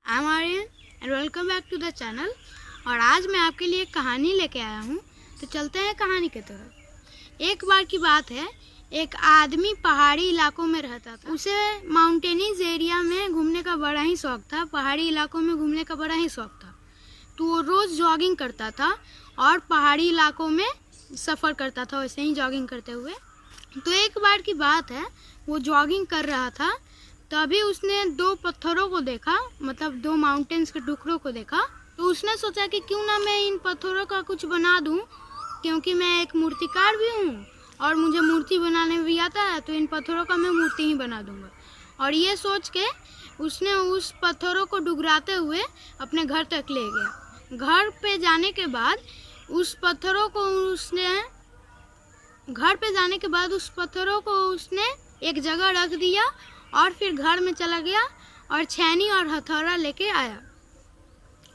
I am Aryan and welcome back to the channel. और आज मैं आपके लिए एक कहानी लेके आया हूँ। तो चलते हैं कहानी की तरफ। एक बार की बात है, एक आदमी पहाड़ी इलाकों में रहता था। उसे माउंटेनीज एरिया में घूमने का बड़ा ही शौक था, पहाड़ी इलाकों में घूमने का बड़ा ही शौक था। तो वो रोज़ जॉगिंग करता था और पहाड़ी इलाकों में सफ़र करता था, वैसे ही जॉगिंग करते हुए। तो एक बार की बात है, वो जॉगिंग कर रहा था, तभी उसने दो पत्थरों को देखा, मतलब दो माउंटेन्स के टुकड़ों को देखा। तो उसने सोचा कि क्यों ना मैं इन पत्थरों का कुछ बना दूं, क्योंकि मैं एक मूर्तिकार भी हूँ और मुझे मूर्ति बनाने भी आता है, तो इन पत्थरों का मैं मूर्ति ही बना दूंगा। और ये सोच के उसने उस पत्थरों को डुगराते हुए अपने घर तक ले गया। घर पे जाने के बाद उस पत्थरों को उसने एक जगह रख दिया और फिर घर में चला गया और छेनी और हथौड़ा लेके आया।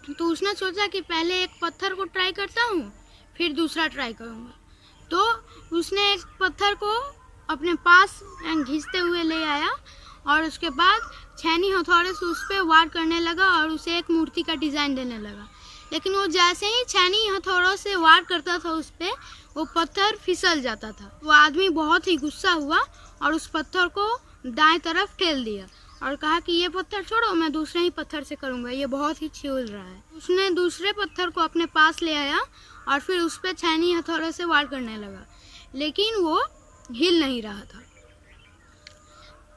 तो उसने सोचा कि पहले एक पत्थर को ट्राई करता हूँ, फिर दूसरा ट्राई करूँगा। तो उसने एक पत्थर को अपने पास घिसते हुए ले आया और उसके बाद छेनी हथौड़े से उस पर वार करने लगा और उसे एक मूर्ति का डिज़ाइन देने लगा। लेकिन वो जैसे ही छेनी हथौड़ों से वार करता था उस पर, वो पत्थर फिसल जाता था। वो आदमी बहुत ही गुस्सा हुआ और उस पत्थर को दाएं तरफ ठेल दिया और कहा कि ये पत्थर छोड़ो, मैं दूसरे ही पत्थर से करूँगा, ये बहुत ही छिल रहा है। उसने दूसरे पत्थर को अपने पास ले आया और फिर उस पर छेनी हथौड़े से वार करने लगा, लेकिन वो हिल नहीं रहा था।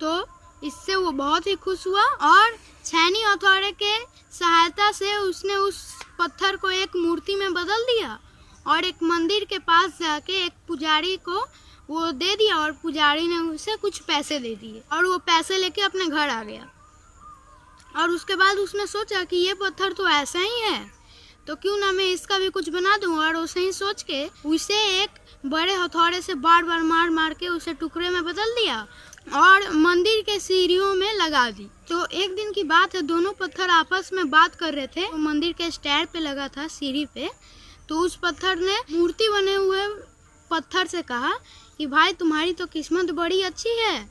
तो इससे वो बहुत ही खुश हुआ और छेनी हथौड़े के सहायता से उसने उस पत्थर को एक मूर्ति में बदल दिया और एक मंदिर के पास जाके एक पुजारी को वो दे दिया और पुजारी ने उसे कुछ पैसे दे दिए और वो पैसे लेके अपने घर आ गया। और उसके बाद उसने सोचा कि ये पत्थर तो ऐसा ही है, तो क्यों ना मैं इसका भी कुछ बना दूं। और उसे ही सोच के उसे एक बड़े हथौड़े से बार बार मार मार के उसे टुकड़े में बदल दिया और मंदिर के सीढ़ियों में लगा दी। तो एक दिन की बात है, दोनों पत्थर आपस में बात कर रहे थे। वो मंदिर के स्टैर पे लगा था, सीढ़ी पे। तो उस पत्थर ने मूर्ति बने हुए पत्थर से कहा कि भाई तुम्हारी तो किस्मत बड़ी अच्छी है,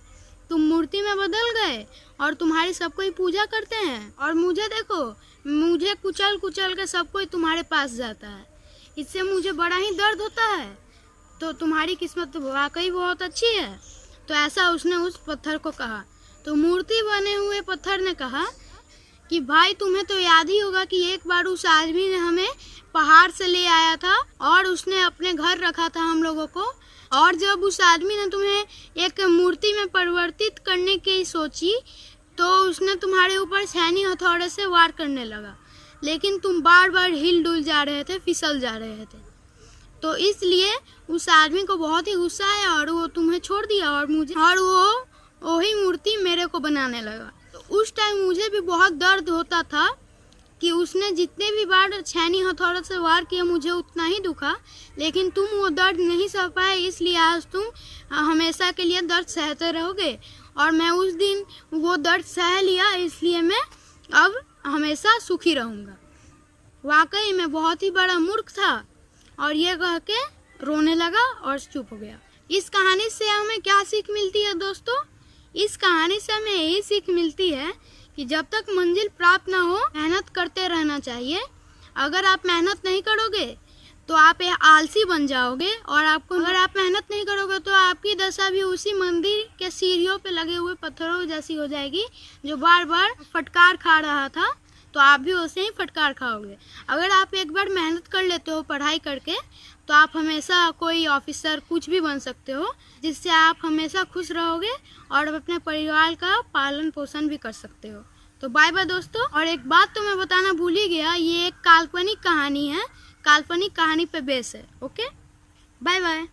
तुम मूर्ति में बदल गए और तुम्हारी सब कोई पूजा करते हैं, और मुझे देखो, मुझे कुचल कुचल के सब कोई तुम्हारे पास जाता है, इससे मुझे बड़ा ही दर्द होता है। तो तुम्हारी किस्मत तो वाकई बहुत अच्छी है। तो ऐसा उसने उस पत्थर को कहा। तो मूर्ति बने हुए पत्थर ने कहा कि भाई तुम्हें तो याद ही होगा कि एक बार उस आदमी ने हमें पहाड़ से ले आया था और उसने अपने घर रखा था हम लोगों को, और जब उस आदमी ने तुम्हें एक मूर्ति में परिवर्तित करने की सोची तो उसने तुम्हारे ऊपर छेनी हथौड़े से वार करने लगा, लेकिन तुम बार बार हिल डुल जा रहे थे, फिसल जा रहे थे। तो इसलिए उस आदमी को बहुत ही गुस्सा आया और वो तुम्हें छोड़ दिया और वो वही मूर्ति मेरे को बनाने लगा। तो उस टाइम मुझे भी बहुत दर्द होता था कि उसने जितने भी बार छेनी हथौड़े से वार किया मुझे उतना ही दुखा, लेकिन तुम वो दर्द नहीं सह पाए, इसलिए आज तुम हमेशा के लिए दर्द सहते रहोगे। और मैं उस दिन वो दर्द सह लिया, इसलिए मैं अब हमेशा सुखी रहूँगा। वाकई मैं बहुत ही बड़ा मूर्ख था। और ये कह के रोने लगा और चुप हो गया। इस कहानी से हमें क्या सीख मिलती है दोस्तों? इस कहानी से हमें यही सीख मिलती है कि जब तक मंजिल प्राप्त ना हो, मेहनत करते रहना चाहिए। अगर आप मेहनत नहीं करोगे तो आप आलसी बन जाओगे, और अगर आप मेहनत नहीं करोगे तो आपकी दशा भी उसी मंदिर के सीढ़ियों पे लगे हुए पत्थरों जैसी हो जाएगी, जो बार बार फटकार खा रहा था। तो आप भी वैसे ही फटकार खाओगे। अगर आप एक बार मेहनत कर लेते हो पढ़ाई करके, तो आप हमेशा कोई ऑफिसर कुछ भी बन सकते हो, जिससे आप हमेशा खुश रहोगे और अपने परिवार का पालन पोषण भी कर सकते हो। तो बाय बाय दोस्तों। और एक बात तो मैं बताना भूल ही गया, ये एक काल्पनिक कहानी है, काल्पनिक कहानी पे बेस है। Okay, bye bye.